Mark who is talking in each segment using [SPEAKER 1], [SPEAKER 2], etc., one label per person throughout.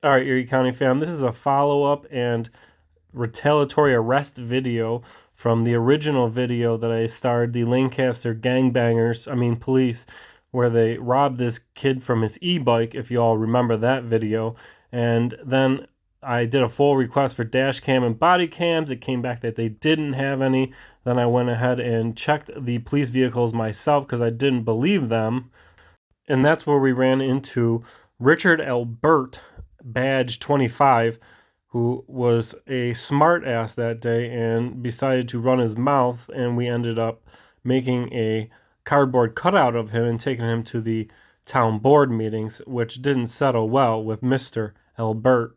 [SPEAKER 1] All right, Erie County Fam, this is a follow-up and retaliatory arrest video from the original video that I starred the Lancaster police, where they robbed this kid from his e-bike, if you all remember that video. And then I did a full request for dash cam and body cams. It came back that they didn't have any. Then I went ahead and checked the police vehicles myself because I didn't believe them. And that's where we ran into Richard Albert, badge 25, who was a smart ass that day and decided to run his mouth, and we ended up making a cardboard cutout of him and taking him to the town board meetings, which didn't settle well with Mr. Albert.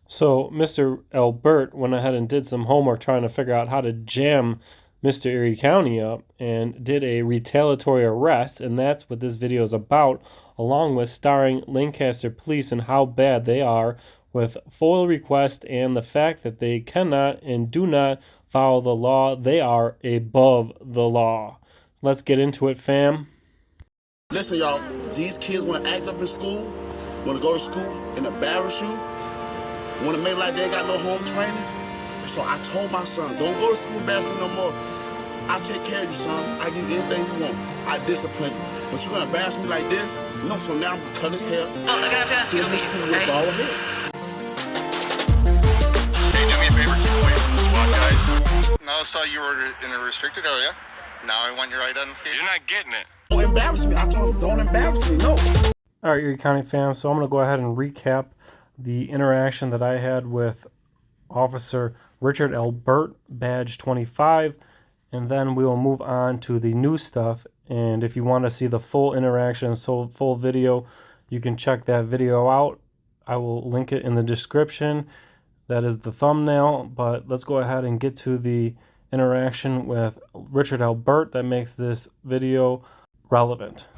[SPEAKER 1] So Mr. Albert went ahead and did some homework trying to figure out how to jam Mr. Erie County up and did a retaliatory arrest, and that's what this video is about, along with starring Lancaster police and how bad they are with FOIL request and the fact that they cannot and do not follow the law. They are above the law. Let's get into it, fam.
[SPEAKER 2] Listen, y'all, these kids want to act up in school, want to go to school and embarrass you, want to make like they ain't got no home training. So I told my son, don't go to school embarrassing no more. I take care of you, son. I give you anything you want. I discipline you. But you're going to embarrass me like this? No, so now I'm going to cut his hair.
[SPEAKER 3] Oh, I gotta ask you.
[SPEAKER 2] Hey,
[SPEAKER 4] do me a favor. Wait for the SWAT guys. Now I saw you were in a restricted area. Now I want your identification. You're not getting it.
[SPEAKER 2] Don't embarrass me. I told him, don't embarrass me. No.
[SPEAKER 1] All right, Erie County fam. So I'm going to go ahead and recap the interaction that I had with Officer Richard Albert, badge 25, and then we will move on to the new stuff. And if you want to see the full interaction, so full video, you can check that video out. I will link it in the description. That is the thumbnail. But let's go ahead and get to the interaction with Richard Albert that makes this video relevant.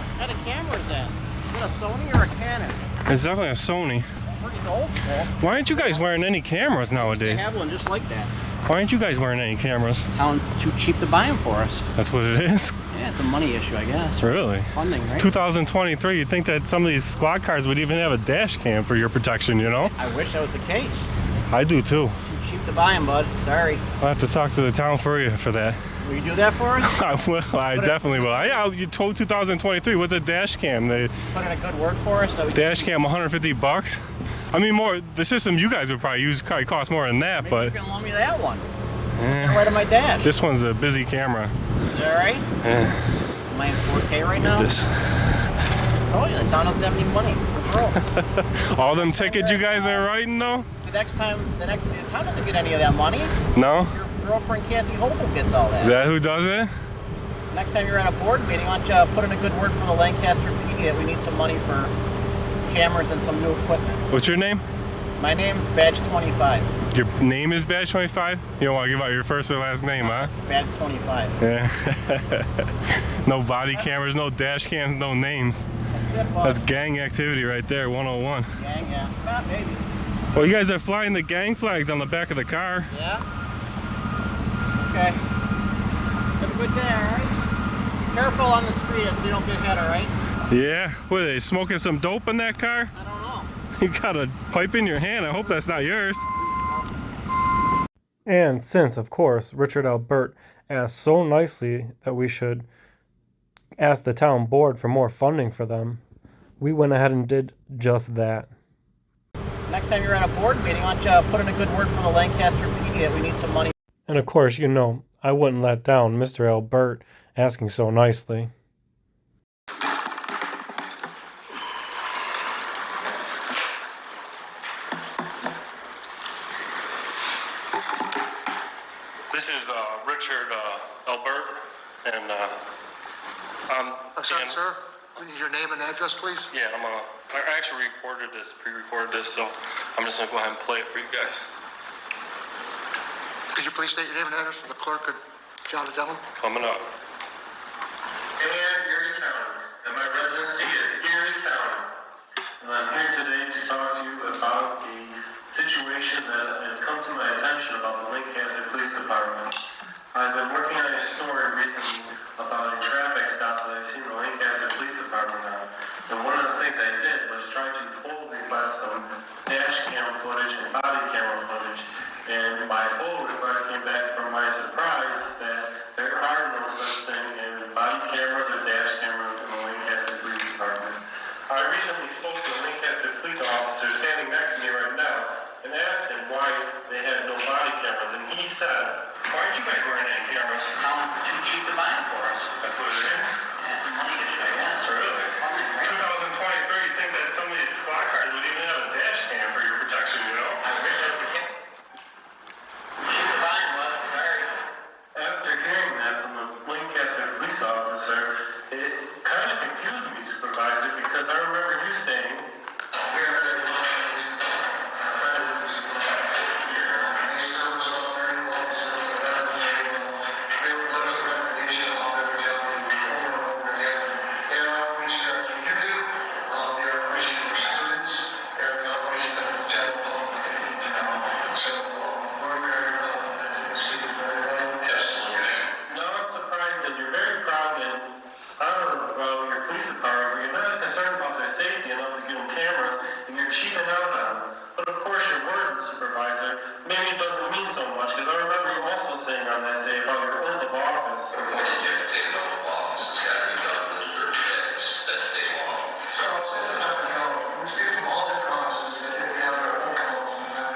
[SPEAKER 5] What kind of camera is that? Is it a Sony or a Canon?
[SPEAKER 1] It's definitely a Sony.
[SPEAKER 5] It's old school.
[SPEAKER 1] Why aren't you guys wearing any cameras
[SPEAKER 5] They
[SPEAKER 1] nowadays?
[SPEAKER 5] have one just like that.
[SPEAKER 1] Why aren't you guys wearing any cameras?
[SPEAKER 5] Town's too cheap to buy them for us.
[SPEAKER 1] That's what it is?
[SPEAKER 5] Yeah, it's a money issue, I guess.
[SPEAKER 1] Really?
[SPEAKER 5] Funding, right?
[SPEAKER 1] 2023, you'd think that some of these squad cars would even have a dash cam for your protection, you know?
[SPEAKER 5] I wish that was the case.
[SPEAKER 1] I do too.
[SPEAKER 5] Too cheap to buy them, bud. Sorry.
[SPEAKER 1] I'll have to talk to the town for you for that.
[SPEAKER 5] Will you do that for us?
[SPEAKER 1] I will. I definitely will. Yeah, you told 2023 with a dash cam. They
[SPEAKER 5] Put in a good word for us? So we
[SPEAKER 1] dash cam $150. I mean, more. The system you guys would probably use probably cost more than that,
[SPEAKER 5] maybe
[SPEAKER 1] but
[SPEAKER 5] you can loan me that one. Right on my dash.
[SPEAKER 1] this one's a busy camera.
[SPEAKER 5] Is that right? Am I in 4K right now?
[SPEAKER 1] This.
[SPEAKER 5] I told you, the town doesn't have any money. We're broke.
[SPEAKER 1] All them tickets you guys are writing though?
[SPEAKER 5] The town doesn't get any of that money.
[SPEAKER 1] No?
[SPEAKER 5] Your girlfriend Kathy Holden gets all
[SPEAKER 1] Is that who does it?
[SPEAKER 5] Next time you're at a board meeting, why don't you put in a good word for the Lancaster PD that we need some money for cameras and some new equipment.
[SPEAKER 1] What's your name?
[SPEAKER 5] My name is Badge 25.
[SPEAKER 1] Your name is Badge 25? You don't want to give out your first or last name, huh?
[SPEAKER 5] It's Badge 25.
[SPEAKER 1] Yeah. No body cameras, no dash cams, no names.
[SPEAKER 5] That's it, bud.
[SPEAKER 1] That's gang activity right there, 101.
[SPEAKER 5] Gang, yeah. Maybe.
[SPEAKER 1] Well, you guys are flying the gang flags on the back of the car.
[SPEAKER 5] Yeah? Okay. Have a good day, alright? Be careful on the street so you don't get hit, alright?
[SPEAKER 1] Yeah? What, are they smoking some dope in that car?
[SPEAKER 5] I don't know.
[SPEAKER 1] You got a pipe in your hand. I hope that's not yours. And since, of course, Richard Albert asked so nicely that we should ask the town board for more funding for them, we went ahead and did just that.
[SPEAKER 5] Next time you're at a board meeting, why don't you put in a good word for the Lancaster PD that we need some money.
[SPEAKER 1] And of course, you know, I wouldn't let down Mr. Albert asking so nicely. This is Richard Albert, and I'm
[SPEAKER 6] sorry, sir. We need your name and address, please.
[SPEAKER 1] Yeah, I actually pre-recorded this, so I'm just gonna go ahead and play it for you guys.
[SPEAKER 6] Could you please state your name and address so the clerk could jot it down?
[SPEAKER 1] Coming up.
[SPEAKER 7] Erie County, and my residency is Erie County. And I'm here today to talk to you about a situation that has come to my attention about the Lancaster Police Department. I've been working on a story recently about a you've seen the Lancaster Police Department now. And one of the things I did was try to full request some dash cam footage and body camera footage. And my full request came back from my surprise that there are no such thing as body cameras or dash cameras in the Lancaster Police Department. I recently spoke to a Lancaster police officer standing next to me right now and asked him why they had no body cameras, and he said, "Why aren't you guys wearing any cameras?"
[SPEAKER 5] How is it too cheap to buy them for us?
[SPEAKER 7] That's what it is.
[SPEAKER 5] Yeah, it's a money issue, I guess.
[SPEAKER 7] Really? 2023, you think that some of these squad cars would even have a dash cam for your protection, you know?
[SPEAKER 5] I wish I was the kid. Cheap to buy them, but sorry.
[SPEAKER 7] After hearing that from the Lancaster police officer, it kind of confused me, Supervisor, because I remember you saying, safety enough to give them cameras, and you're cheating out on them. But of course, your word, Supervisor, maybe it doesn't mean so much, because I remember you also saying on that day about your oath of office.
[SPEAKER 3] When you have to take an oath of office, it's got to be done for 30 days. That's state law.
[SPEAKER 6] So, since it's not been known, we speak from all different offices that they have their own oaths and that.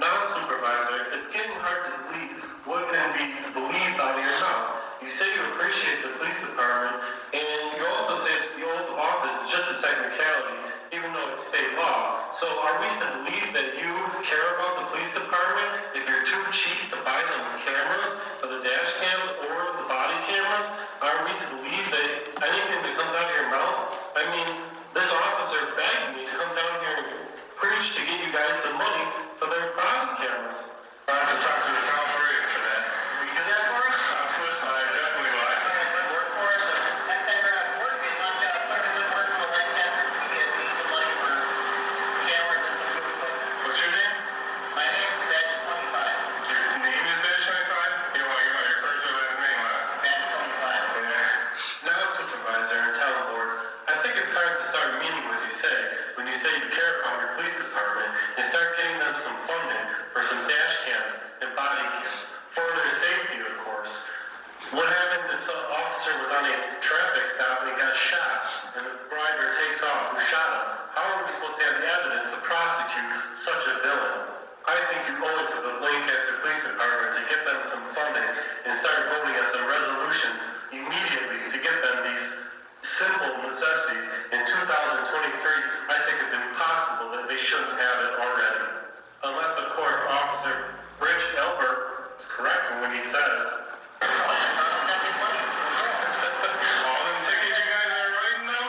[SPEAKER 7] Now, Supervisor, it's getting hard to believe what can be believed out of your mouth. You say you appreciate the police department, and you also say that the oath of office is just a technicality, even though it's state law. So are we to believe that you care about the police department if you're too cheap to buy them cameras for the dash cams or the body cameras? Are we to believe that anything that comes out of your mouth? I mean, this officer begged me to come down here and preach to get you guys some money for their body cameras.
[SPEAKER 4] I have to talk to the town for that.
[SPEAKER 5] Will you do that for us?
[SPEAKER 4] I definitely will.
[SPEAKER 5] Good work for us. Next time we're at board meeting, why don't you put in a good word for the Lancaster PD and need some money for cameras and some new equipment.
[SPEAKER 4] What's your name?
[SPEAKER 5] My name is Badge 25.
[SPEAKER 4] Your name is Badge 25? You want your first or last name, huh?
[SPEAKER 5] Badge 25.
[SPEAKER 7] Now, Supervisor and Town Board, I think it's time to start meaning what you say when you say you care about your police department and start getting them some funding for some dash cams and body cams for their safety, of course. What happens if some officer was on a traffic stop and he got shot and the driver takes off who shot him? How are we supposed to have the evidence to prosecute such a villain? I think you owe it to the Lancaster Police Department to get them some funding and start voting on some resolutions immediately to get them these simple necessities. In 2023, I think it's impossible that they shouldn't have it already. Unless, of course, Officer Rich Elbert is correct when he says,
[SPEAKER 4] All them tickets you guys are writing now?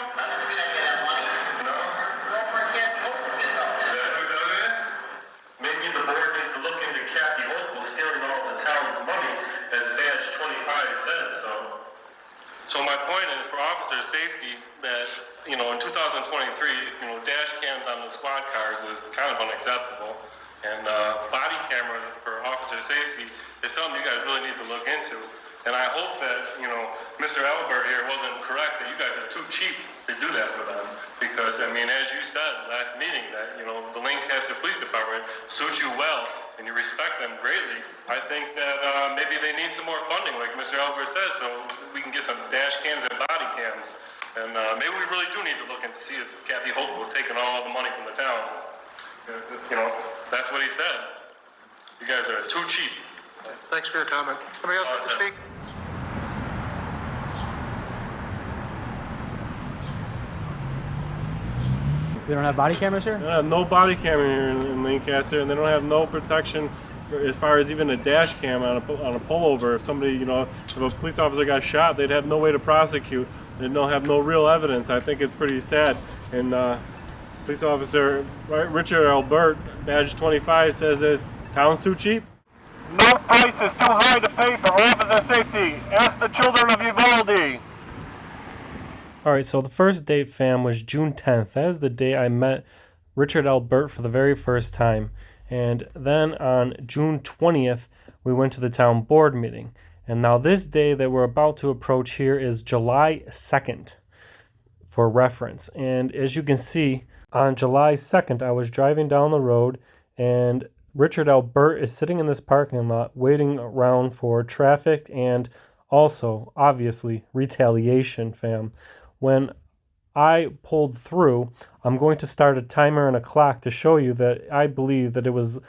[SPEAKER 4] No? Is that who does it?
[SPEAKER 7] maybe the board needs to look into Kathy Hochul stealing all the town's money, as Badge 25 said so. So my point is, for officer safety, that, in 2023, dash cams on the squad cars is kind of unacceptable. And body cameras for officer safety is something you guys really need to look into. And I hope that, Mr. Albert here wasn't correct, that you guys are too cheap to do that for them. Because, as you said last meeting, that, the Lancaster Police Department suits you well and you respect them greatly. I think that maybe they need some more funding, like Mr. Albert says, so we can get some dash cams and body cams. And maybe we really do need to look into see if Kathy Hochul was taking all the money from the town. That's what he said. You guys are too cheap.
[SPEAKER 6] Thanks for your comment. Anybody else like to speak?
[SPEAKER 5] We don't have body cameras here?
[SPEAKER 1] They don't have no body camera here in Lancaster, and they don't have no protection as far as even a dash cam on a pullover. If somebody, if a police officer got shot, they'd have no way to prosecute. They'd have no real evidence. I think it's pretty sad. And police officer Richard Albert, Badge 25, says this town's too cheap. No price is too high to pay for officer safety. Ask the children of Uvalde. All right, so the first date, fam, was June 10th. That is the day I met Richard Albert for the very first time. And then on June 20th, we went to the town board meeting. And now this day that we're about to approach here is July 2nd for reference. And as you can see, on July 2nd, I was driving down the road and Richard Albert is sitting in this parking lot waiting around for traffic and also, obviously, retaliation, fam. When I pulled through, I'm going to start a timer and a clock to show you that I believe that it was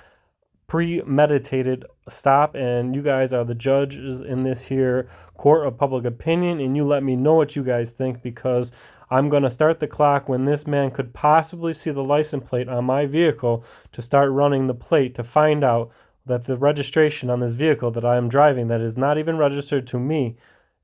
[SPEAKER 1] premeditated stop, and you guys are the judges in this here court of public opinion, and you let me know what you guys think, because I'm going to start the clock when this man could possibly see the license plate on my vehicle to start running the plate to find out that the registration on this vehicle that I am driving that is not even registered to me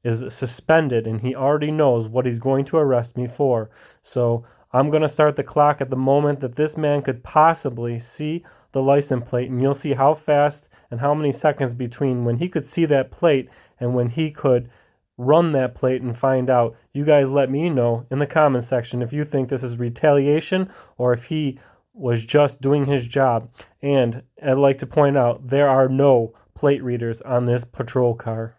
[SPEAKER 1] is suspended, and he already knows what he's going to arrest me for. So I'm going to start the clock at the moment that this man could possibly see the license plate, and you'll see how fast and how many seconds between when he could see that plate and when he could run that plate and find out. You guys let me know in the comment section if you think this is retaliation or if he was just doing his job. And I'd like to point out there are no plate readers on this patrol car.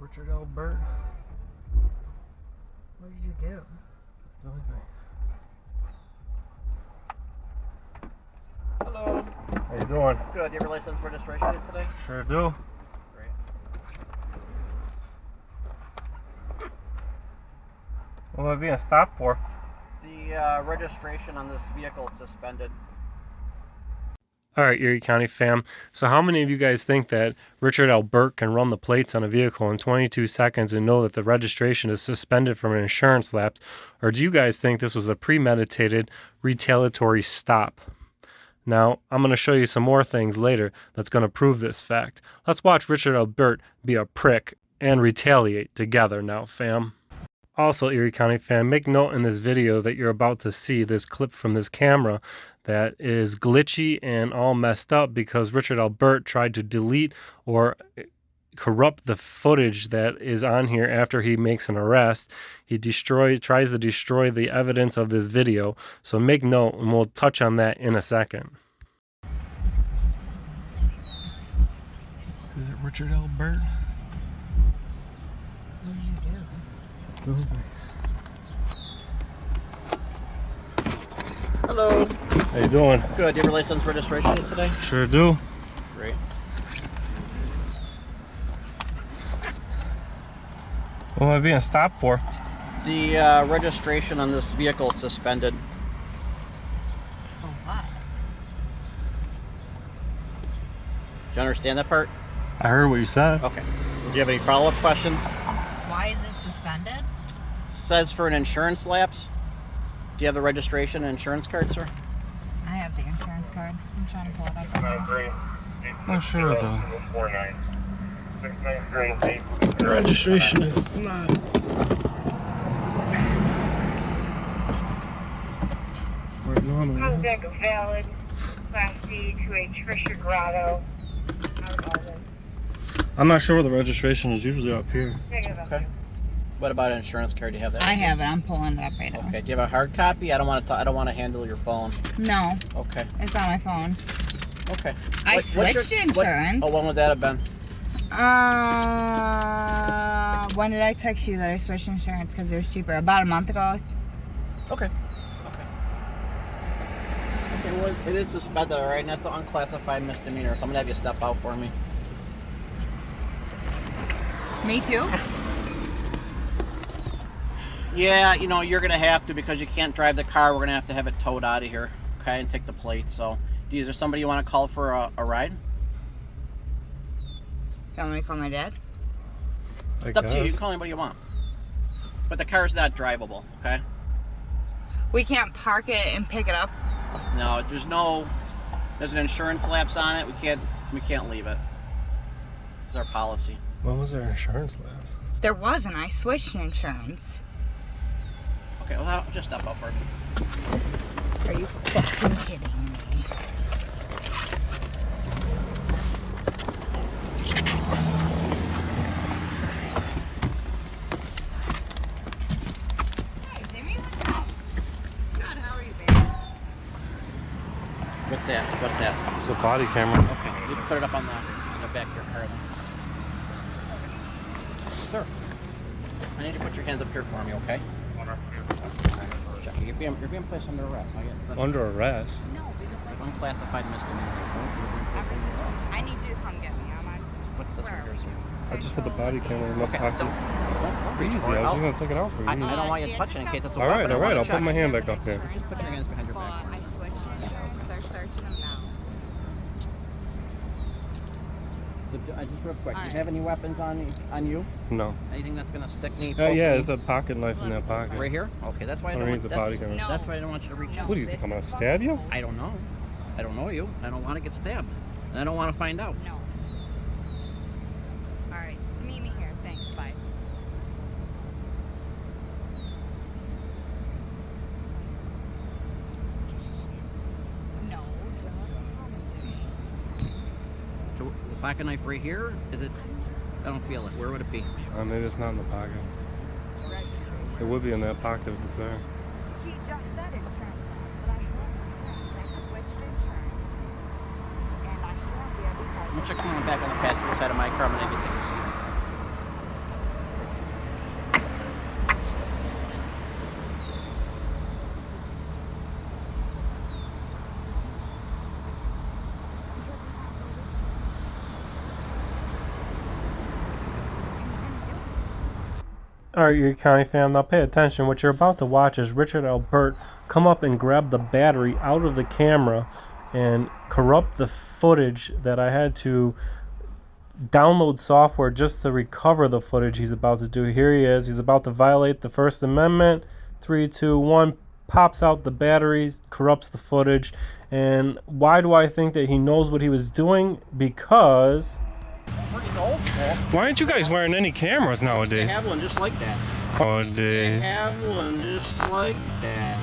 [SPEAKER 1] Richard Albert.
[SPEAKER 8] What did you do?
[SPEAKER 5] Hello.
[SPEAKER 1] How you doing?
[SPEAKER 5] Good. Do you have your license registration today?
[SPEAKER 1] Sure do.
[SPEAKER 5] Great.
[SPEAKER 1] What am I being stopped for?
[SPEAKER 5] The registration on this vehicle is suspended.
[SPEAKER 1] All right, Erie County Fam. So how many of you guys think that Richard Albert can run the plates on a vehicle in 22 seconds and know that the registration is suspended from an insurance lapse? Or do you guys think this was a premeditated retaliatory stop? Now, I'm going to show you some more things later that's going to prove this fact. Let's watch Richard Albert be a prick and retaliate together now, fam. Also, Erie County Fam, make note in this video that you're about to see this clip from this camera that is glitchy and all messed up because Richard Albert tried to delete or corrupt the footage that is on here after he makes an arrest. He tries to destroy the evidence of this video. So make note, and we'll touch on that in a second. Is it Richard Albert?
[SPEAKER 8] What did you do?
[SPEAKER 5] Hello.
[SPEAKER 1] How you doing?
[SPEAKER 5] Good. Do you have your license registration today?
[SPEAKER 1] Sure do.
[SPEAKER 5] Great.
[SPEAKER 1] What am I being stopped for?
[SPEAKER 5] The registration on this vehicle is suspended.
[SPEAKER 8] Oh, what?
[SPEAKER 5] Do you understand that part?
[SPEAKER 1] I heard what you said.
[SPEAKER 5] Okay. Do you have any follow-up questions?
[SPEAKER 8] Why is it suspended?
[SPEAKER 5] It says for an insurance lapse. Do you have the registration and insurance card, sir?
[SPEAKER 8] I have the insurance card. I'm trying to pull it up. Right now.
[SPEAKER 1] Not sure though. The registration is not. Where it normally is.
[SPEAKER 9] Contact valid, Class D to a Trisha Grotto.
[SPEAKER 1] I'm not sure where the registration is. Usually up here.
[SPEAKER 5] Okay. What about an insurance card? Do you have that?
[SPEAKER 8] I have it. I'm pulling it up right now.
[SPEAKER 5] Okay. Do you have a hard copy? I don't want to handle your phone.
[SPEAKER 8] No,
[SPEAKER 5] Okay.
[SPEAKER 8] it's on my phone.
[SPEAKER 5] Okay.
[SPEAKER 8] I switched insurance.
[SPEAKER 5] When would that have been?
[SPEAKER 8] When did I text you that I switched insurance because it was cheaper? About a month ago.
[SPEAKER 5] Okay. It is suspended, all right? And that's an unclassified misdemeanor, so I'm gonna have you step out for me.
[SPEAKER 8] Me too?
[SPEAKER 5] Yeah, you know, you're gonna have to because you can't drive the car. We're gonna have it towed out of here, okay, and take the plate. So, is there somebody you want to call for a ride?
[SPEAKER 8] You want me to call my dad?
[SPEAKER 5] It's up to you. You can call anybody you want. But the car's not drivable, okay?
[SPEAKER 8] We can't park it and pick it up?
[SPEAKER 5] No, there's an insurance lapse on it. We can't leave it. This is our policy.
[SPEAKER 1] When was there insurance lapse?
[SPEAKER 8] There wasn't. I switched insurance.
[SPEAKER 5] Okay, well, I'll just step out for me.
[SPEAKER 8] Are you fucking kidding me?
[SPEAKER 5] What's that?
[SPEAKER 1] It's a body camera.
[SPEAKER 5] Okay, you can put it up on the back of your car then. Sir, I need you to put your hands up here for me, okay? Check. You're being placed under arrest.
[SPEAKER 1] Under arrest?
[SPEAKER 8] No, because
[SPEAKER 5] it's an unclassified misdemeanor.
[SPEAKER 8] I need you to come get me.
[SPEAKER 5] What's this one here, sir?
[SPEAKER 1] I just put the body camera in my
[SPEAKER 5] Okay,
[SPEAKER 1] pocket.
[SPEAKER 5] don't reach
[SPEAKER 1] Easy,
[SPEAKER 5] for it.
[SPEAKER 1] I was just going to take it out for you.
[SPEAKER 5] I don't want you touching in case it's a
[SPEAKER 1] All
[SPEAKER 5] weapon.
[SPEAKER 1] right, I'll put my hand back up there.
[SPEAKER 5] Just put your hands behind your back.
[SPEAKER 8] I switched insurance. They're searching them now.
[SPEAKER 5] So, just real quick, do you have any weapons on you?
[SPEAKER 1] No.
[SPEAKER 5] Anything that's gonna stick me?
[SPEAKER 1] Yeah, there's a pocket knife in that pocket.
[SPEAKER 5] Right here? Okay, that's why I don't
[SPEAKER 1] Underneath
[SPEAKER 5] want
[SPEAKER 1] the body camera.
[SPEAKER 5] That's why I don't want you to reach out.
[SPEAKER 1] What do you think, I'm going to stab you?
[SPEAKER 5] I don't know. I don't know you. I don't want to get stabbed. And I don't want to find out.
[SPEAKER 8] No. All right, meet me here. Thanks. Bye. No.
[SPEAKER 5] So the pocket knife right here? Is it? I don't feel it. Where would it be?
[SPEAKER 1] Maybe it's not in the pocket. It would be in that pocket if it's there.
[SPEAKER 8] He just said insurance, but I have insurance. I switched insurance, and I have the other car.
[SPEAKER 5] I'm gonna check someone back on the passenger side of my car. I'm gonna have you take a seat.
[SPEAKER 1] Alright, Erie County fam, now pay attention. What you're about to watch is Richard Albert come up and grab the battery out of the camera and corrupt the footage that I had to download software just to recover the footage he's about to do. Here he is. He's about to violate the First Amendment. 3, 2, 1. Pops out the batteries, corrupts the footage. And why do I think that he knows what he was doing? Because...
[SPEAKER 5] It's old school.
[SPEAKER 1] Why aren't you guys wearing any cameras nowadays?
[SPEAKER 5] They have one just like that.
[SPEAKER 1] Nowadays.
[SPEAKER 5] They have one just like that.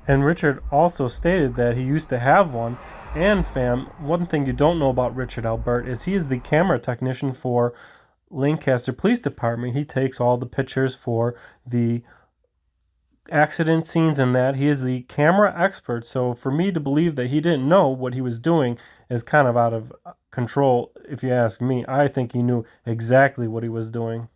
[SPEAKER 1] And Richard also stated that he used to have one. And fam, one thing you don't know about Richard Albert is he is the camera technician for Lancaster Police Department. He takes all the pictures for the accident scenes and that. He is the camera expert. So for me to believe that he didn't know what he was doing is kind of out of control, if you ask me. I think he knew exactly what he was doing.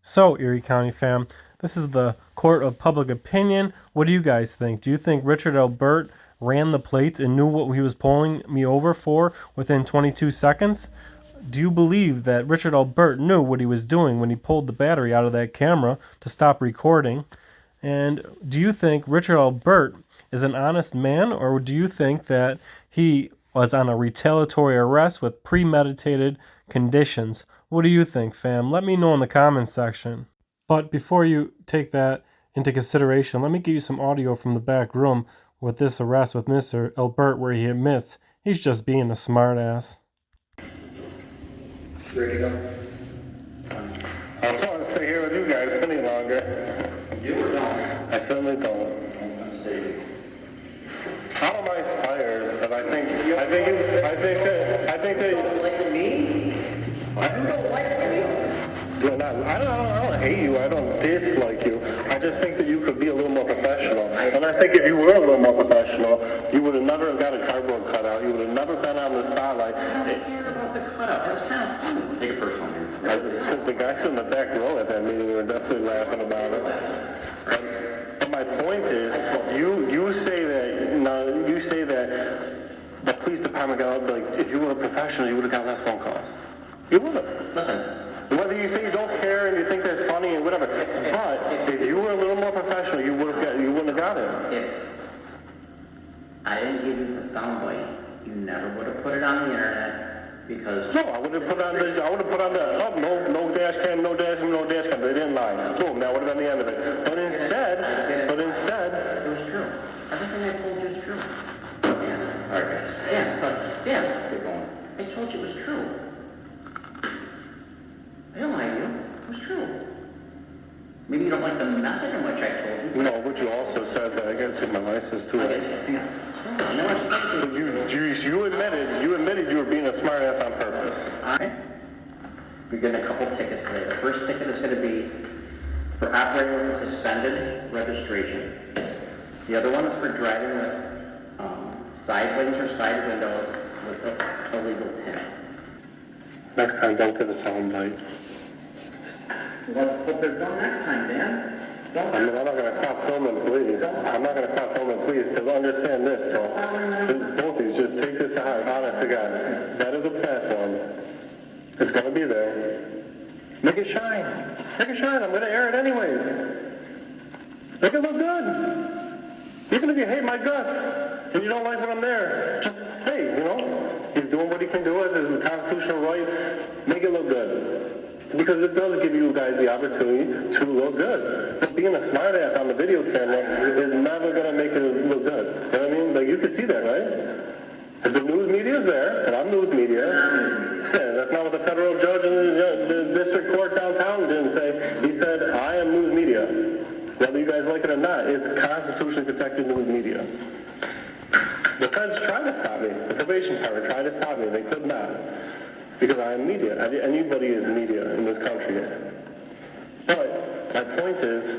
[SPEAKER 1] So, Erie County fam, this is the court of public opinion. What do you guys think? Do you think Richard Albert ran the plates and knew what he was pulling me over for within 22 seconds? Do you believe that Richard Albert knew what he was doing when he pulled the battery out of that camera to stop recording? And do you think Richard Albert is an honest man, or do you think that he was on a retaliatory arrest with premeditated conditions? What do you think, fam? Let me know in the comments section. But before you take that into consideration, let me give you some audio from the back room with this arrest with Mr. Albert, where he admits he's just being a smartass.
[SPEAKER 6] Ready to go? I don't want to stay here with you guys any longer. You or don't? I certainly don't. I don't mind spires, but I think that. You don't like me? I don't like you. I don't hate you. I don't dislike you. I just think that you could be a little more professional. And I think if you were a little more professional, you would have never got a cardboard cutout. You would have never been on the spotlight. I didn't care about the cutout. That was kind of fun. Take it personal here. The guys in the back row at that meeting were definitely laughing about it. But my point is, you say that
[SPEAKER 5] Listen,
[SPEAKER 6] Whether you say you don't care and you think that's funny and whatever, but if you were a little more professional, you wouldn't have got it.
[SPEAKER 5] if I didn't give you the soundbite, you never would have put it on the internet because...
[SPEAKER 6] No, I would have put on the, oh, no dash cam, no dash cam, no dash cam. They didn't lie. Boom, that would have been the end of it. But instead,
[SPEAKER 5] It was true. Everything I told you is true. Yeah. All right, guys. Yeah, let's get going. I told you it was true. I didn't lie to you. It was true. Maybe you don't like the method in which I told you.
[SPEAKER 6] no, but you also said that I got to take my license too.
[SPEAKER 5] I guess you think no, it's
[SPEAKER 6] You admitted you were being a smart ass on purpose.
[SPEAKER 5] Alright. You're getting a couple tickets today. The first ticket is going to be for operating with a suspended registration. The other one is for driving with side lanes or side windows with illegal tint.
[SPEAKER 6] Next time, don't give a soundbite.
[SPEAKER 5] Let's hope there's one next time, Dan. Don't.
[SPEAKER 6] I'm not going to stop filming, please. I'm not going to stop filming, please, because understand this, though. Both of you, just take this to heart, honest to God. That is a platform. It's going to be there. Make it shine. Make it shine. I'm going to air it anyways. Make it look good. Even if you hate my guts and you don't like when I'm there, just, hey, he's doing what he can do as his constitutional right. Make it look good. Because it does give you guys the opportunity to look good. But being a smartass on the video camera is never going to make it look good. You know what I mean? Like, you can see that, right? If the news media is there, and I'm news media, yeah, that's not what the federal judge in the district court downtown didn't say. He said, I am news media. Whether you guys like it or not, it's constitutionally protected news media. The feds tried to stop me. The probation department tried to stop me. They could not. Because I am media. Anybody is media in this country. But my point is,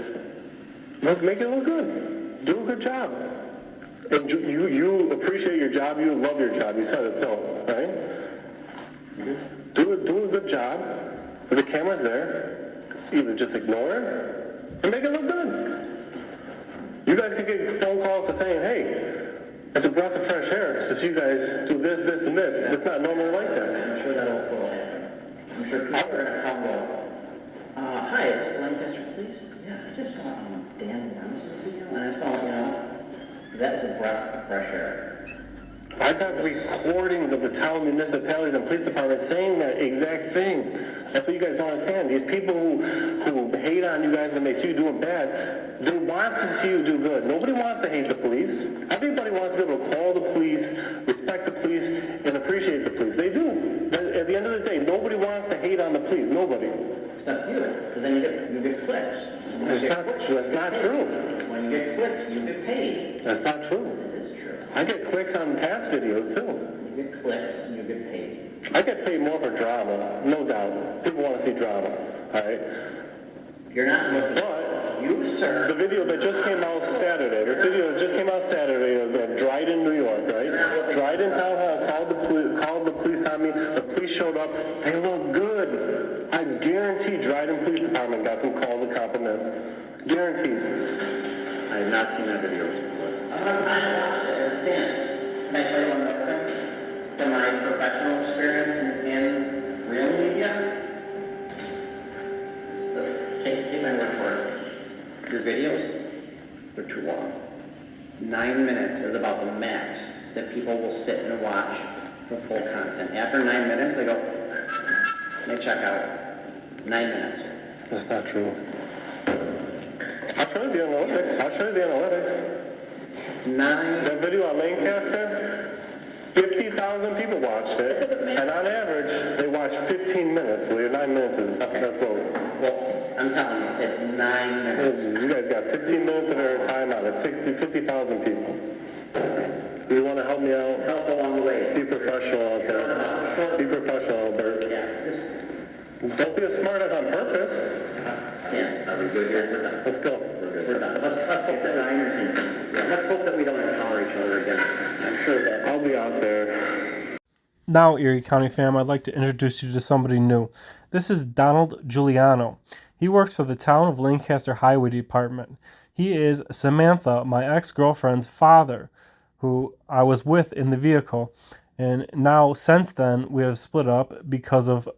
[SPEAKER 6] make it look good. Do a good job. And you appreciate your job. You love your job. You said it so, right? Do a good job. If the camera's there, either just ignore it or make it look good. You guys could get phone calls to saying, hey, it's a breath of fresh air since you guys do this, this, and this. It's not normally like that.
[SPEAKER 5] I'm sure that also will happen. I'm sure people are going to come hi, is this Lancaster, please? Yeah, I just saw Dan Leon's video, and I saw, that's a breath of fresh air.
[SPEAKER 6] I got recordings of the town municipalities and police departments saying that exact thing. That's what you guys don't understand. These people who hate on you guys when they see you doing bad, they want to see you do good. Nobody wants to hate the police. Everybody wants to be able to call the police, respect the police, and appreciate the police. They do. But at the end of the day, nobody wants to hate on the police. Nobody.
[SPEAKER 5] Except you, because then you get clicks.
[SPEAKER 6] That's not true.
[SPEAKER 5] When you get clicks, you get paid.
[SPEAKER 6] That's not true.
[SPEAKER 5] It is true.
[SPEAKER 6] I get clicks on past videos, too.
[SPEAKER 5] You get clicks and you get paid.
[SPEAKER 6] I get paid more for drama, no doubt. People want to see drama, all right?
[SPEAKER 5] You're not looking.
[SPEAKER 6] But
[SPEAKER 5] you, sir.
[SPEAKER 6] the video that just came out Saturday, is of Dryden, New York, right? Dryden Town Hall called the police on me. The police showed up. They look good. I guarantee Dryden Police Department got some calls and compliments. Guaranteed.
[SPEAKER 5] I have not seen that video. I understand. Can I tell you one more thing? From my professional experience in real media, take my word for it. Your videos, they're too long. 9 minutes is about the max that people will sit and watch for full content. After 9 minutes, they go, they check out. 9 minutes.
[SPEAKER 6] That's not true. I'll show you the analytics. That video on Lancaster, 50,000 people watched it, and on average, they watched 15 minutes, so your 9 minutes is that's low.
[SPEAKER 5] Well, I'm telling you, it's 9 minutes.
[SPEAKER 6] You guys got 15 minutes of their time out of 50,000 people. You want to help me out?
[SPEAKER 5] Help along the way.
[SPEAKER 6] Be professional out there. Be professional, Albert.
[SPEAKER 5] Yeah, just...
[SPEAKER 6] Don't be a smartass on purpose.
[SPEAKER 5] Yeah, are we good here? We're done.
[SPEAKER 6] Let's go.
[SPEAKER 5] We're done. Let's hope that let's hope that we don't encounter each other again. I'm sure that
[SPEAKER 6] I'll be out there.
[SPEAKER 1] Now, Erie County Fam, I'd like to introduce you to somebody new. This is Donald Juliano. He works for the Town of Lancaster Highway Department. He is Samantha, my ex-girlfriend's father, who I was with in the vehicle. And now, since then, we have split up because of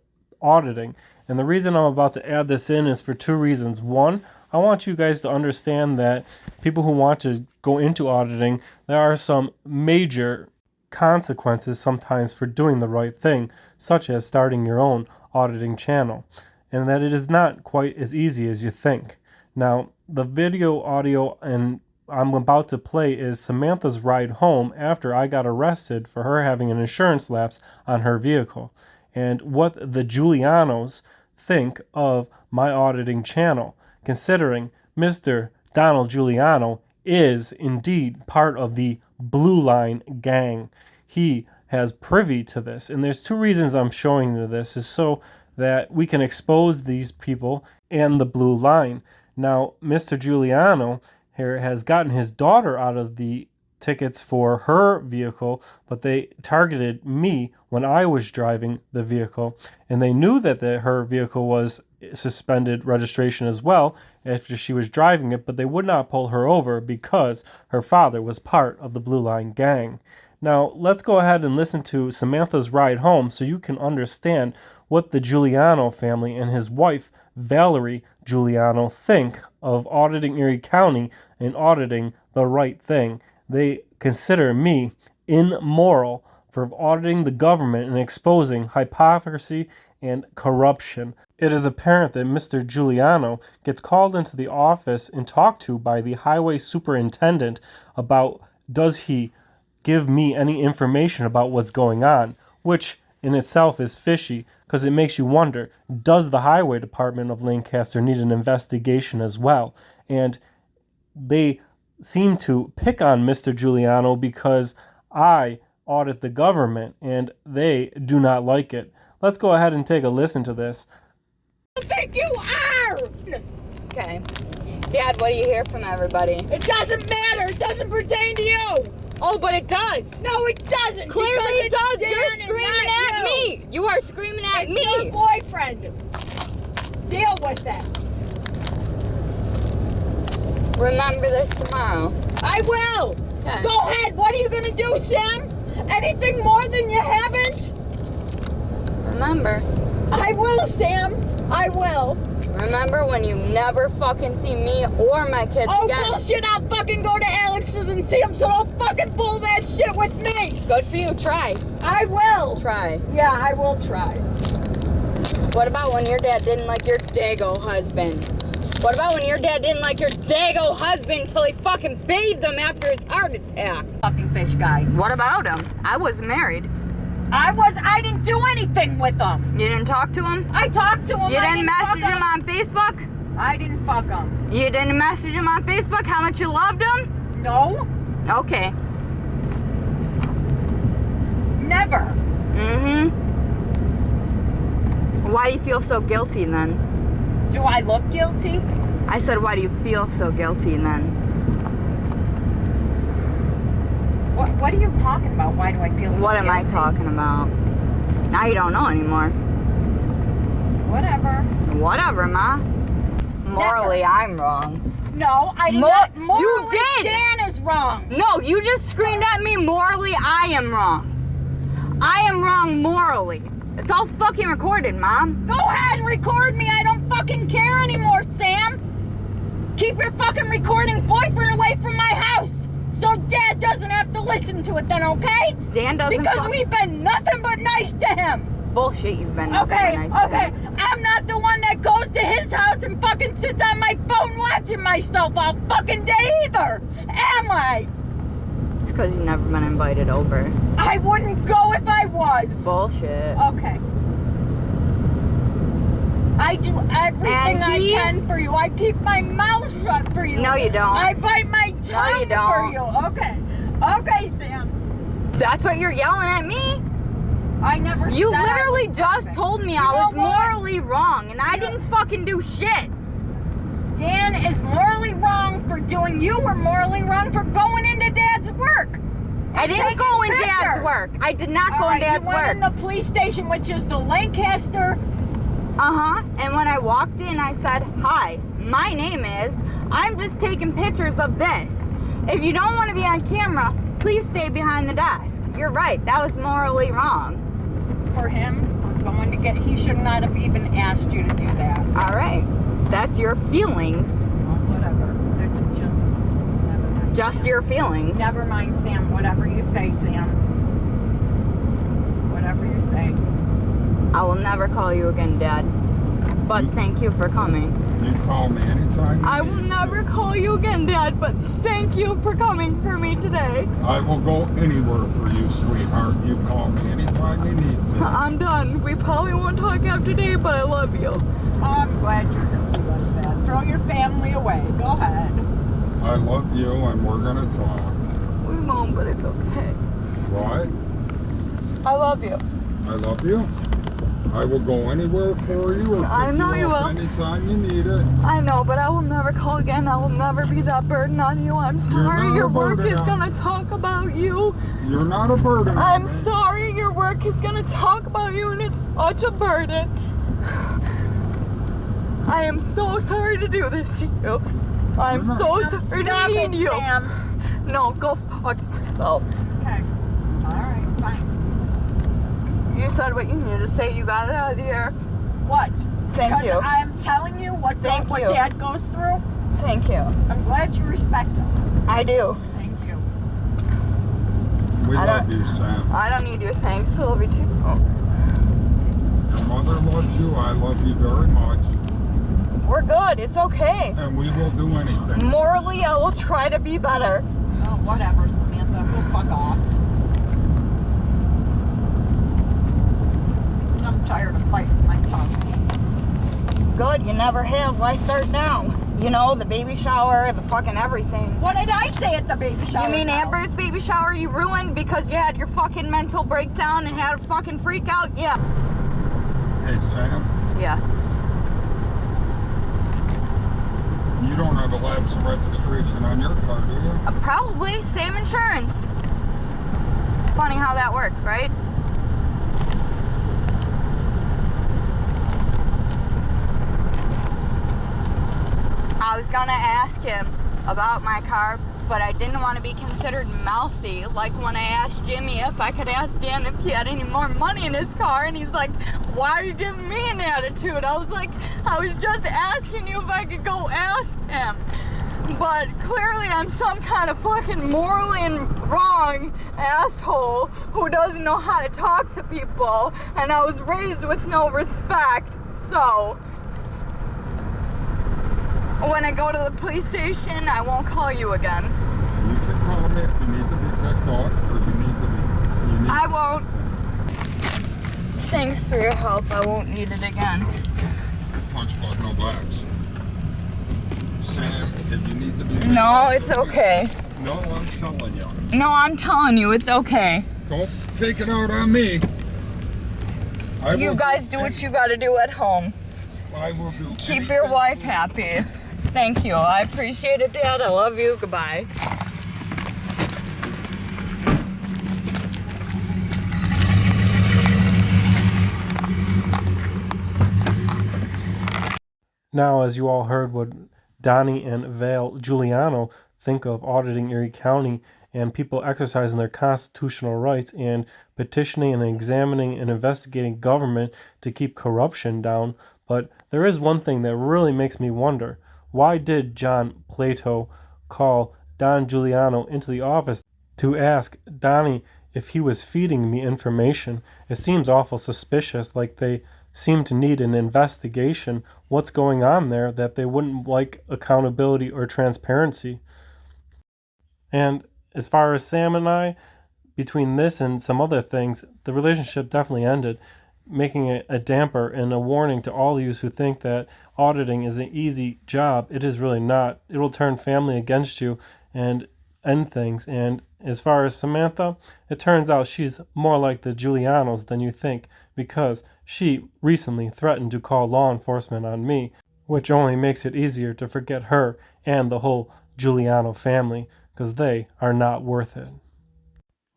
[SPEAKER 1] auditing. And the reason I'm about to add this in is for two reasons. One, I want you guys to understand that people who want to go into auditing, there are some major consequences sometimes for doing the right thing, such as starting your own auditing channel, and that it is not quite as easy as you think. Now, the video, audio, and I'm about to play is Samantha's ride home after I got arrested for her having an insurance lapse on her vehicle, and what the Julianos think of my auditing channel, considering Mr. Donald Juliano is indeed part of the Blue Line gang. He has privy to this, and there's two reasons I'm showing you this, is so that we can expose these people and the Blue Line. Now, Mr. Juliano here has gotten his daughter out of the tickets for her vehicle, but they targeted me when I was driving the vehicle, and they knew that her vehicle was suspended registration as well after she was driving it, but they would not pull her over because her father was part of the Blue Line gang. Now, let's go ahead and listen to Samantha's ride home so you can understand what the Juliano family and his wife, Valerie Juliano, think of auditing Erie County and auditing the right thing. They consider me immoral for auditing the government and exposing hypocrisy and corruption. It is apparent that Mr. Juliano gets called into the office and talked to by the highway superintendent about does he give me any information about what's going on, which in itself is fishy because it makes you wonder, does the highway department of Lancaster need an investigation as well? And they seem to pick on Mr. Juliano because I audit the government and they do not like it. Let's go ahead and take a listen to this.
[SPEAKER 10] I think you are!
[SPEAKER 11] Okay. Dad, what do you hear from everybody?
[SPEAKER 10] It doesn't matter! It doesn't pertain to you!
[SPEAKER 11] Oh, but it does!
[SPEAKER 10] No, it doesn't!
[SPEAKER 11] Clearly it does!
[SPEAKER 10] Dan
[SPEAKER 11] You're screaming at me! You are screaming at me!
[SPEAKER 10] It's your boyfriend! Deal with it!
[SPEAKER 11] Remember this tomorrow.
[SPEAKER 10] I will!
[SPEAKER 11] Okay.
[SPEAKER 10] Go ahead! What are you gonna do, Sam? Anything more than you haven't?
[SPEAKER 11] Remember.
[SPEAKER 10] I will, Sam! I will!
[SPEAKER 11] Remember when you never fucking see me or my kids again.
[SPEAKER 10] Oh, bullshit! I'll fucking go to Alex's and see him, so don't fucking pull that shit with me!
[SPEAKER 11] Good for you, try.
[SPEAKER 10] I will!
[SPEAKER 11] Try.
[SPEAKER 10] Yeah, I will try.
[SPEAKER 11] What about when your dad didn't like your dago husband? What about when your dad didn't like your dago husband until he fucking bathed him after his heart attack?
[SPEAKER 10] Fucking fish guy.
[SPEAKER 11] What about him? I was married.
[SPEAKER 10] I didn't do anything with him.
[SPEAKER 11] You didn't talk to him?
[SPEAKER 10] I talked to him.
[SPEAKER 11] You didn't message him on Facebook?
[SPEAKER 10] I didn't fuck him.
[SPEAKER 11] You didn't message him on Facebook how much you loved him?
[SPEAKER 10] No.
[SPEAKER 11] Okay.
[SPEAKER 10] Never.
[SPEAKER 11] Mm-hmm. Why do you feel so guilty then?
[SPEAKER 10] Do I look guilty?
[SPEAKER 11] I said, why do you feel so guilty then?
[SPEAKER 10] What are you talking about? Why do I feel so
[SPEAKER 11] What am I
[SPEAKER 10] guilty?
[SPEAKER 11] talking about? Now you don't know anymore.
[SPEAKER 10] Whatever.
[SPEAKER 11] Whatever, Ma. Morally,
[SPEAKER 10] Never.
[SPEAKER 11] I'm wrong.
[SPEAKER 10] No, I did not. Morally,
[SPEAKER 11] you did.
[SPEAKER 10] Dan is wrong.
[SPEAKER 11] No, you just screamed at me. Morally, I am wrong. I am wrong morally. It's all fucking recorded, Mom.
[SPEAKER 10] Go ahead and record me. I don't fucking care anymore, Sam. Keep your fucking recording boyfriend away from my house so Dad doesn't have to listen to it then, okay?
[SPEAKER 11] Dan doesn't.
[SPEAKER 10] Because we've been nothing but nice to him.
[SPEAKER 11] Bullshit, you've been nothing
[SPEAKER 10] Okay,
[SPEAKER 11] but nice to
[SPEAKER 10] okay.
[SPEAKER 11] him.
[SPEAKER 10] I'm not the one that goes to his house and fucking sits on my phone watching myself all fucking day either. Am I?
[SPEAKER 11] It's because you've never been invited over.
[SPEAKER 10] I wouldn't go if I was.
[SPEAKER 11] Bullshit.
[SPEAKER 10] Okay. I do everything
[SPEAKER 11] And
[SPEAKER 10] I
[SPEAKER 11] he-
[SPEAKER 10] can for you. I keep my mouth shut for you.
[SPEAKER 11] No, you don't.
[SPEAKER 10] I bite my tongue
[SPEAKER 11] you don't.
[SPEAKER 10] for you. Okay. Okay, Sam.
[SPEAKER 11] That's what you're yelling at me?
[SPEAKER 10] I never
[SPEAKER 11] You
[SPEAKER 10] said I
[SPEAKER 11] literally
[SPEAKER 10] was
[SPEAKER 11] just
[SPEAKER 10] perfect.
[SPEAKER 11] told me
[SPEAKER 10] You
[SPEAKER 11] I
[SPEAKER 10] know
[SPEAKER 11] was
[SPEAKER 10] what?
[SPEAKER 11] morally wrong, and I didn't fucking do shit.
[SPEAKER 10] Dan is morally wrong for doing. You were morally wrong for going into Dad's work.
[SPEAKER 11] I didn't
[SPEAKER 10] taking
[SPEAKER 11] go in
[SPEAKER 10] pictures.
[SPEAKER 11] Dad's work. I did not go
[SPEAKER 10] All
[SPEAKER 11] in
[SPEAKER 10] right,
[SPEAKER 11] Dad's
[SPEAKER 10] you went
[SPEAKER 11] work.
[SPEAKER 10] in the police station, which is the Lancaster.
[SPEAKER 11] Uh-huh. And when I walked in, I said, hi, my name is, I'm just taking pictures of this. If you don't want to be on camera, please stay behind the desk. You're right. That was morally wrong.
[SPEAKER 10] For him? going to get, he should not have even asked you to do that.
[SPEAKER 11] All right. That's your feelings.
[SPEAKER 10] Well, whatever. It's just, never mind.
[SPEAKER 11] Just your feelings.
[SPEAKER 10] Never mind, Sam. Whatever you say, Sam. Whatever you say.
[SPEAKER 11] I will never call you again, Dad. But thank you for coming.
[SPEAKER 12] You call me anytime.
[SPEAKER 11] I will never call you again, Dad, but thank you for coming for me today.
[SPEAKER 12] I will go anywhere for you, sweetheart. You call me anytime you need me.
[SPEAKER 11] I'm done. We probably won't talk after today, but I love you.
[SPEAKER 10] Oh, I'm glad you're going to do like that. Throw your family away. Go ahead.
[SPEAKER 12] I love you and we're gonna talk.
[SPEAKER 11] We won't, but it's okay.
[SPEAKER 12] What?
[SPEAKER 11] I love you.
[SPEAKER 12] I love you. I will go anywhere for you or
[SPEAKER 11] I
[SPEAKER 12] pick
[SPEAKER 11] know you
[SPEAKER 12] up
[SPEAKER 11] will.
[SPEAKER 12] anytime you need it.
[SPEAKER 11] I know, but I will never call again. I will never be that burden on you. I'm sorry.
[SPEAKER 12] not
[SPEAKER 11] Your
[SPEAKER 12] a
[SPEAKER 11] work
[SPEAKER 12] burden
[SPEAKER 11] is
[SPEAKER 12] on-
[SPEAKER 11] gonna talk about you.
[SPEAKER 12] You're not a burden. on
[SPEAKER 11] I'm
[SPEAKER 12] me.
[SPEAKER 11] sorry. Your work is gonna talk about you, and it's such a burden. I am so sorry to do this to you. I'm so sorry to mean you.
[SPEAKER 10] Sam.
[SPEAKER 11] No, go fuck yourself.
[SPEAKER 10] Okay. All right, fine.
[SPEAKER 11] You said what you needed to say. You got it out of the air.
[SPEAKER 10] What?
[SPEAKER 11] Thank
[SPEAKER 10] Because
[SPEAKER 11] you.
[SPEAKER 10] I'm telling you what
[SPEAKER 11] Thank
[SPEAKER 10] what
[SPEAKER 11] you.
[SPEAKER 10] Dad goes through.
[SPEAKER 11] Thank you.
[SPEAKER 10] I'm glad you respect him.
[SPEAKER 11] I do.
[SPEAKER 10] Thank you.
[SPEAKER 12] We
[SPEAKER 11] I
[SPEAKER 12] love
[SPEAKER 11] don't-
[SPEAKER 12] you, Sam.
[SPEAKER 11] I don't need your thanks. I love you too. Oh.
[SPEAKER 12] Your mother loves you. I love you very much.
[SPEAKER 11] We're good. It's okay.
[SPEAKER 12] And we will do anything.
[SPEAKER 11] Morally, I will try to be better.
[SPEAKER 10] Oh, whatever, Samantha. Go fuck off. I'm tired of fighting my tongue.
[SPEAKER 11] Good. You never have. Why start now? You know, the baby shower, the fucking everything.
[SPEAKER 10] What did I say at the baby shower?
[SPEAKER 11] You mean
[SPEAKER 10] now?
[SPEAKER 11] Amber's baby shower you ruined because you had your fucking mental breakdown and had a fucking freak out? Yeah.
[SPEAKER 12] Hey, Sam,
[SPEAKER 11] Yeah.
[SPEAKER 12] you don't have a lapse of registration on your car, do you?
[SPEAKER 11] Probably. Same insurance. Funny how that works, right? I was gonna ask him about my car, but I didn't want to be considered mouthy. Like when I asked Jimmy if I could ask Dan if he had any more money in his car, and he's like, why are you giving me an attitude? I was like, I was just asking you if I could go ask him. But clearly I'm some kind of fucking morally wrong asshole who doesn't know how to talk to people, and I was raised with no respect. So when I go to the police station, I won't call you again.
[SPEAKER 12] You can call me if you need to be picked up or you need to be...
[SPEAKER 11] I won't. Thanks for your help. I won't need it again.
[SPEAKER 12] Punch bug, no blacks. Sam, if you need to be...
[SPEAKER 11] No, it's okay.
[SPEAKER 12] No, I'm telling you.
[SPEAKER 11] No, I'm telling you, it's okay.
[SPEAKER 12] Don't take it out on me.
[SPEAKER 11] You guys do what you gotta do at home.
[SPEAKER 12] I will do.
[SPEAKER 11] Keep your wife happy. Thank you. I appreciate it, Dad. I love you. Goodbye.
[SPEAKER 1] Now, as you all heard what Donnie and Val Juliano think of auditing Erie County and people exercising their constitutional rights and petitioning and examining and investigating government to keep corruption down. But there is one thing that really makes me wonder. Why did John Plato call Don Juliano into the office to ask Donnie if he was feeding me information? It seems awful suspicious, like they seem to need an investigation. What's going on there that they wouldn't like accountability or transparency? And as far as Sam and I, between this and some other things, the relationship definitely ended, making it a damper and a warning to all of you who think that auditing is an easy job. It is really not. It will turn family against you and end things. And as far as Samantha, it turns out she's more like the Julianos than you think, because she recently threatened to call law enforcement on me, which only makes it easier to forget her and the whole Juliano family, because they are not worth it.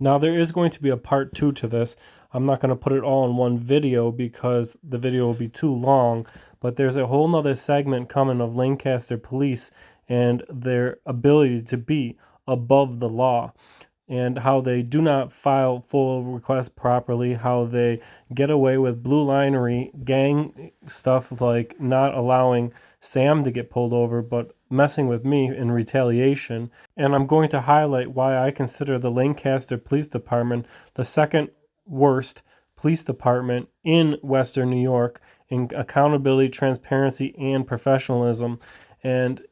[SPEAKER 1] Now, there is going to be a part 2 to this. I'm not going to put it all in one video because the video will be too long, but there's a whole nother segment coming of Lancaster police and their ability to be above the law. and how they do not file full requests properly, how they get away with blue linery gang stuff like not allowing Sam to get pulled over, but messing with me in retaliation. And I'm going to highlight why I consider the Lancaster Police Department the second worst police department in Western New York in accountability, transparency, and professionalism. And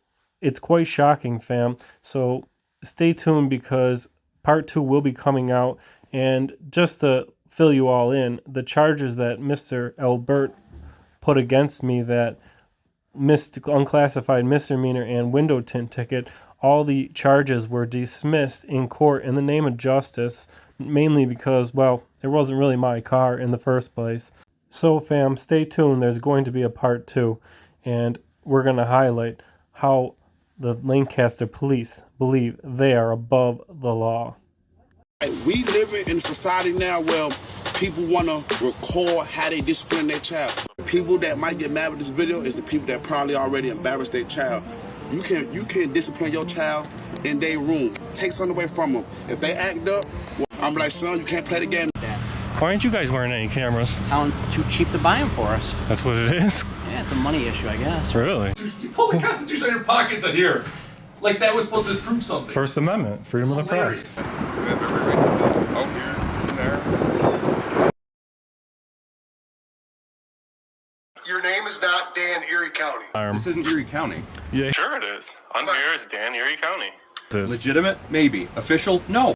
[SPEAKER 1] it's quite shocking, fam. So stay tuned because part 2 will be coming out. And just to fill you all in, the charges that Mr. Albert put against me, that unclassified misdemeanor and window tint ticket, all the charges were dismissed in court in the name of justice, mainly because, well, it wasn't really my car in the first place. So fam, stay tuned. There's going to be a part 2, and we're going to highlight how the Lancaster police believe they are above the law.
[SPEAKER 2] We live in a society now where people want to record how they discipline their child. People that might get mad with this video is the people that probably already embarrassed their child. You can discipline your child in their room. Take something away from them. If they act up, well, I'm like, son, you can't play the game.
[SPEAKER 1] Why aren't you guys wearing any cameras?
[SPEAKER 5] Town's too cheap to buy them for us.
[SPEAKER 1] That's what it is?
[SPEAKER 5] Yeah, it's a money issue, I guess.
[SPEAKER 1] Really?
[SPEAKER 13] You pull the Constitution out of your pockets in here. Like that was supposed to prove something.
[SPEAKER 1] First Amendment, freedom of the press.
[SPEAKER 12] You have every right to film out here, in there.
[SPEAKER 14] Your name is not Dan, Erie County.
[SPEAKER 12] This isn't Erie County.
[SPEAKER 1] Yeah.
[SPEAKER 7] Sure it is. I'm here as Dan, Erie County.
[SPEAKER 12] Legitimate? Maybe. Official? No.